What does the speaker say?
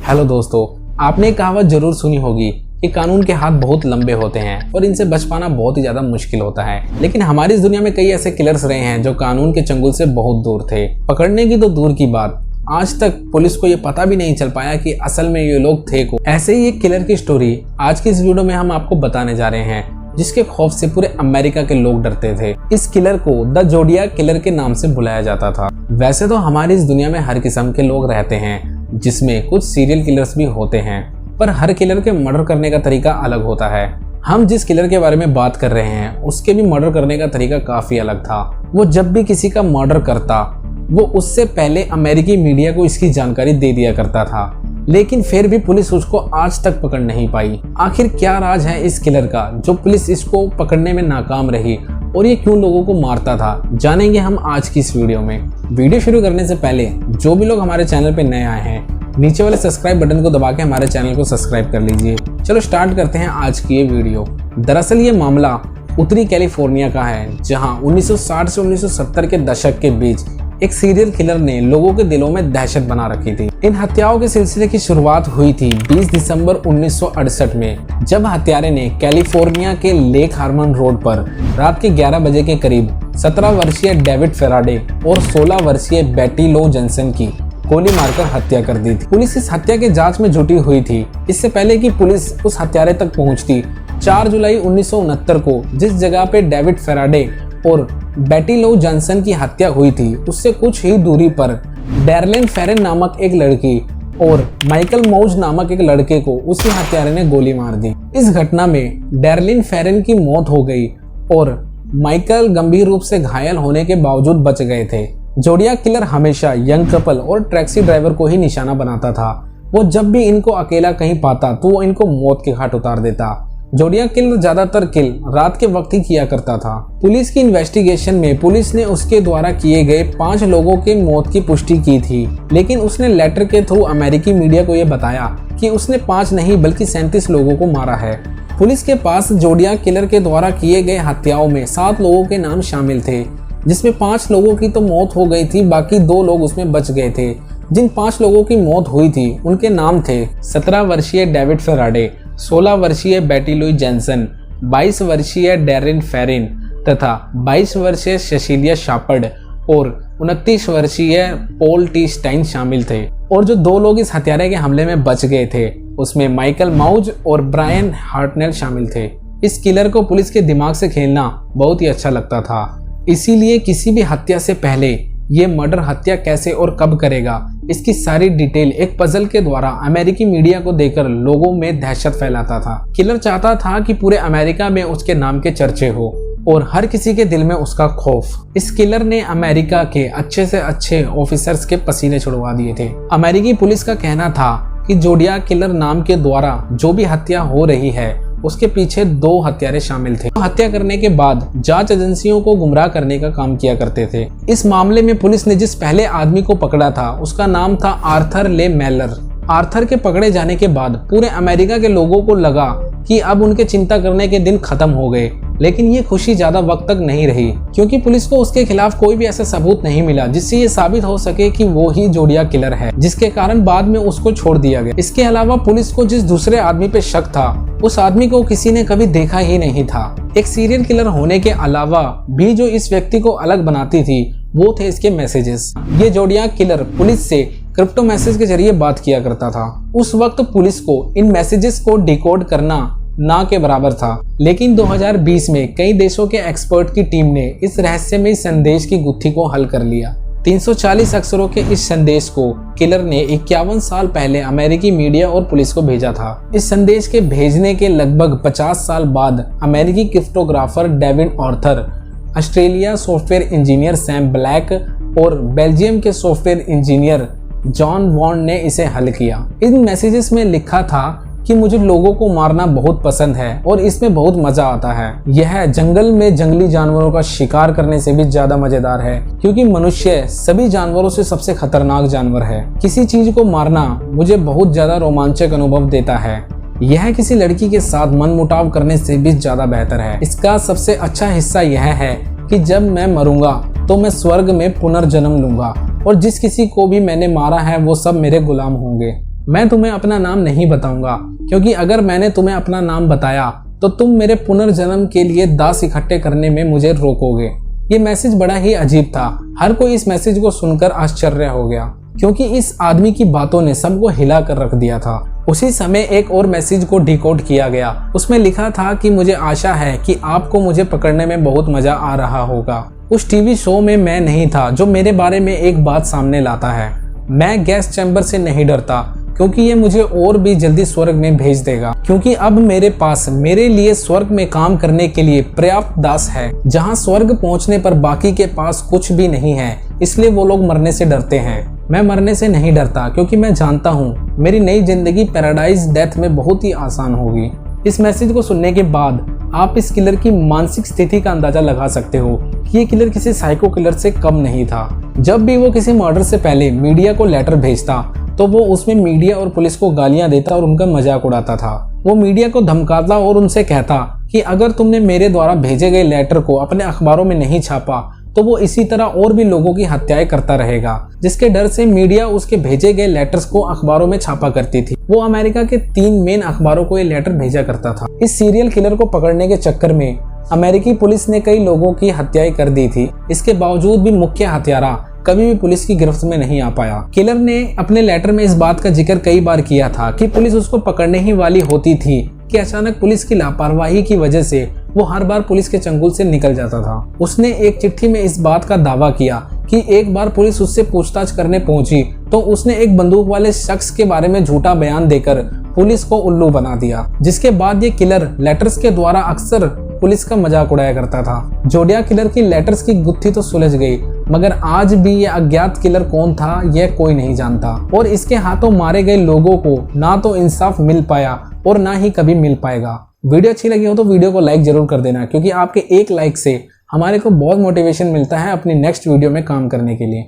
Hello दोस्तों, आपने एक कहावत जरूर सुनी होगी कि कानून के हाथ बहुत लंबे होते हैं और इनसे बच पाना बहुत ही ज्यादा मुश्किल होता है। लेकिन हमारी इस दुनिया में कई ऐसे किलर्स रहे हैं जो कानून के चंगुल से बहुत दूर थे। पकड़ने की तो दूर की बात, आज तक पुलिस को ये पता भी नहीं चल पाया कि असल में ये लोग थे कौन। ऐसे ही एक किलर की स्टोरी आज की इस वीडियो में हम आपको बताने जा रहे हैं, जिसके खौफ से पूरे अमेरिका के लोग डरते थे। इस किलर को द जोडियाक किलर के नाम से बुलाया जाता था। वैसे तो हमारी इस दुनिया में हर किस्म के लोग रहते हैं, जिसमें कुछ सीरियल किलर्स भी होते हैं, पर हर किलर के मर्डर करने का तरीका अलग होता है। हम जिस किलर के बारे में बात कर रहे हैं उसके भी मर्डर करने का तरीका काफी अलग था। वो जब भी किसी का मर्डर करता, वो उससे पहले अमेरिकी मीडिया को इसकी जानकारी दे दिया करता था, लेकिन फिर भी पुलिस उसको आज तक पकड़ नहीं पाई। आखिर क्या राज है इस किलर का जो पुलिस इसको पकड़ने में नाकाम रही, और ये क्यों लोगों को मारता था, जानेंगे हम आज की इस वीडियो में। वीडियो शुरू करने से पहले जो भी लोग हमारे चैनल पे नए आए हैं, नीचे वाले सब्सक्राइब बटन को दबा के हमारे चैनल को सब्सक्राइब कर लीजिए। चलो स्टार्ट करते हैं आज की ये वीडियो। दरअसल ये मामला उत्तरी कैलिफोर्निया का है, जहां 1960 से 1970 के दशक के बीच एक सीरियल किलर ने लोगों के दिलों में दहशत बना रखी थी। इन हत्याओं के सिलसिले की शुरुआत हुई थी 20 दिसंबर 1968 में, जब हत्यारे ने कैलिफोर्निया के लेक हार्मन रोड पर रात के 11 बजे के करीब 17 वर्षीय डेविड फेराडे और 16 वर्षीय बेटी लो जॉनसन की गोली मारकर हत्या कर दी थी। पुलिस इस हत्या के जांच में जुटी हुई थी। इससे पहले कि पुलिस उस हत्यारे तक पहुंचती, 4 जुलाई 1969 को जिस जगह पे डेविड फेराडे और बेटी लो जॉनसन की हत्या हुई थी, उससे कुछ ही दूरी पर डैरलिन फेरन नामक एक लड़की और माइकल मौज नामक एक लड़के को उसी हत्यारे ने गोली मार दी। इस घटना में डैरलिन फेरन की मौत हो गई और माइकल गंभीर रूप से घायल होने के बावजूद बच गए थे। जोडियाक किलर हमेशा यंग कपल और टैक्सी ड्राइवर को ही निशाना बनाता था। वो जब भी इनको अकेला कहीं पाता तो वो इनको मौत के घाट उतार देता। जोडियाक किलर ज्यादातर किल रात के वक्त ही किया करता था। पुलिस की इन्वेस्टिगेशन में पुलिस ने उसके द्वारा किए गए 5 लोगों के मौत की पुष्टि की थी, लेकिन उसने लेटर के थ्रू अमेरिकी मीडिया को यह बताया कि उसने 5 नहीं बल्कि 37 लोगों को मारा है। पुलिस के पास जोडियाक किलर के द्वारा किए गए हत्याओं में 7 लोगों के नाम शामिल थे, जिसमें 5 लोगों की तो मौत हो गई थी, बाकी 2 लोग उसमें बच गए थे। जिन 5 लोगों की मौत हुई थी उनके नाम थे 17 वर्षीय डेविड फेराडे, 16 वर्षीय बेटी लुई जॉनसन, 22 वर्षीय डैरिन फेरिन तथा 22 वर्षीय सेसिलिया शापर्ड और 29 वर्षीय पॉल टी स्टाइन शामिल थे। और जो 2 लोग इस हत्यारे के हमले में बच गए थे, उसमें माइकल मौज और ब्रायन हार्टनेल शामिल थे। इस किलर को पुलिस के दिमाग से खेलना बहुत ही अच्छा लगता था, इसीलिए किसी भी हत्या से पहले ये मर्डर हत्या कैसे और कब करेगा, इसकी सारी डिटेल एक पजल के द्वारा अमेरिकी मीडिया को देकर लोगों में दहशत फैलाता था। किलर चाहता था कि पूरे अमेरिका में उसके नाम के चर्चे हो और हर किसी के दिल में उसका खौफ। इस किलर ने अमेरिका के अच्छे से अच्छे ऑफिसर्स के पसीने छुड़वा दिए थे। अमेरिकी पुलिस का कहना था कि जोडियाक किलर नाम के द्वारा जो भी हत्या हो रही है उसके पीछे 2 हत्यारे शामिल थे। हत्या करने के बाद जांच एजेंसियों को गुमराह करने का काम किया करते थे। इस मामले में पुलिस ने जिस पहले आदमी को पकड़ा था उसका नाम था आर्थर ले मेलर। आर्थर के पकड़े जाने के बाद पूरे अमेरिका के लोगों को लगा कि अब उनके चिंता करने के दिन खत्म हो गए, लेकिन ये खुशी ज्यादा वक्त तक नहीं रही, क्योंकि पुलिस को उसके खिलाफ कोई भी ऐसा सबूत नहीं मिला जिससे ये साबित हो सके कि वो ही जोडियाक किलर है, जिसके कारण बाद में उसको छोड़ दिया गया। इसके अलावा पुलिस को जिस दूसरे आदमी पे शक था उस आदमी को किसी ने कभी देखा ही नहीं था। एक सीरियल किलर होने के अलावा भी जो इस व्यक्ति को अलग बनाती थी वो थे इसके मैसेजेस। ये जोडियाक किलर पुलिस से क्रिप्टो मैसेज के जरिए बात किया करता था। उस वक्त पुलिस को इन मैसेजेस को डिकोड करना ना के बराबर था, लेकिन 2020 में कई देशों के एक्सपर्ट की टीम ने इस रहस्यमयी संदेश की गुत्थी को हल कर लिया। 340 अक्षरों के इस संदेश को किलर ने 51 साल पहले अमेरिकी मीडिया और पुलिस को भेजा था। इस संदेश के भेजने के लगभग 50 साल बाद अमेरिकी cryptographer David Arthur, Australia software engineer Sam black और बेल्जियम के सॉफ्टवेयर इंजीनियर जॉन वॉन्ड ने इसे हल किया। इन मैसेजेस में लिखा था कि मुझे लोगों को मारना बहुत पसंद है और इसमें बहुत मजा आता है। यह जंगल में जंगली जानवरों का शिकार करने से भी ज्यादा मजेदार है, क्योंकि मनुष्य सभी जानवरों से सबसे खतरनाक जानवर है। किसी चीज को मारना मुझे बहुत ज्यादा रोमांचक अनुभव देता है। यह किसी लड़की के साथ मनमुटाव करने से भी ज्यादा बेहतर है। इसका सबसे अच्छा हिस्सा यह है कि जब मैं मरूंगा तो मैं स्वर्ग में पुनर्जन्म लूंगा और जिस किसी को भी मैंने मारा है वो सब मेरे गुलाम होंगे। मैं तुम्हें अपना नाम नहीं बताऊंगा, क्योंकि अगर मैंने तुम्हें अपना नाम बताया तो तुम मेरे पुनर्जन्म के लिए दास इकट्ठे करने में मुझे रोकोगे। ये मैसेज बड़ा ही अजीब था। हर कोई इस मैसेज को सुनकर आश्चर्य हो गया, क्योंकि इस आदमी की बातों ने सबको हिला कर रख दिया था। उसी समय एक और मैसेज को डिकोड किया गया। उसमें लिखा था कि मुझे आशा है कि आपको मुझे पकड़ने में बहुत मजा आ रहा होगा। उस टीवी शो में मैं नहीं था जो मेरे बारे में एक बात सामने लाता है। मैं गैस चैम्बर से नहीं डरता, क्योंकि ये मुझे और भी जल्दी स्वर्ग में भेज देगा, क्योंकि अब मेरे पास मेरे लिए स्वर्ग में काम करने के लिए पर्याप्त दास है। जहां स्वर्ग पहुंचने पर बाकी के पास कुछ भी नहीं है, इसलिए वो लोग मरने से डरते हैं। मैं मरने से नहीं डरता, क्योंकि मैं जानता हूँ मेरी नई जिंदगी पैराडाइज डेथ में बहुत ही आसान होगी। इस मैसेज को सुनने के बाद आप इस किलर की मानसिक स्थिति का अंदाजा लगा सकते हो कि ये किलर किसी साइको किलर से कम नहीं था। जब भी वो किसी मर्डर से पहले मीडिया को लेटर भेजता तो वो उसमें मीडिया और पुलिस को गालियां देता और उनका मजाक उड़ाता था। वो मीडिया को धमकाता और उनसे कहता कि अगर तुमने मेरे द्वारा भेजे गए लेटर को अपने अखबारों में नहीं छापा तो वो इसी तरह और भी लोगों की हत्याएं करता रहेगा, जिसके डर से मीडिया उसके भेजे गए लेटर्स को अखबारों में छापा करती थी। वो अमेरिका के 3 मेन अखबारों को ये लेटर भेजा करता था। इस सीरियल किलर को पकड़ने के चक्कर में अमेरिकी पुलिस ने कई लोगों की हत्याएं कर दी थी। इसके बावजूद भी मुख्य हत्यारा कभी भी पुलिस की गिरफ्त में नहीं आ पाया। किलर ने अपने लेटर में इस बात का जिक्र कई बार किया था कि पुलिस उसको पकड़ने ही वाली होती थी कि अचानक पुलिस की लापरवाही की वजह से वो हर बार पुलिस के चंगुल से निकल जाता था। उसने एक चिट्ठी में इस बात का दावा किया कि एक बार पुलिस उससे पूछताछ करने पहुंची तो उसने एक बंदूक वाले शख्स के बारे में झूठा बयान देकर पुलिस को उल्लू बना दिया, जिसके बाद ये किलर लेटर्स के द्वारा अक्सर पुलिस का मजाक उड़ाया करता था। जोडियाक किलर की लेटर्स की गुत्थी तो सुलझ गई, मगर आज भी ये अज्ञात किलर कौन था यह कोई नहीं जानता, और इसके हाथों मारे गए लोगों को ना तो इंसाफ मिल पाया और ना ही कभी मिल पाएगा। वीडियो अच्छी लगी हो तो वीडियो को लाइक जरूर कर देना, क्योंकि आपके एक लाइक से हमारे को बहुत मोटिवेशन मिलता है अपनी नेक्स्ट वीडियो में काम करने के लिए।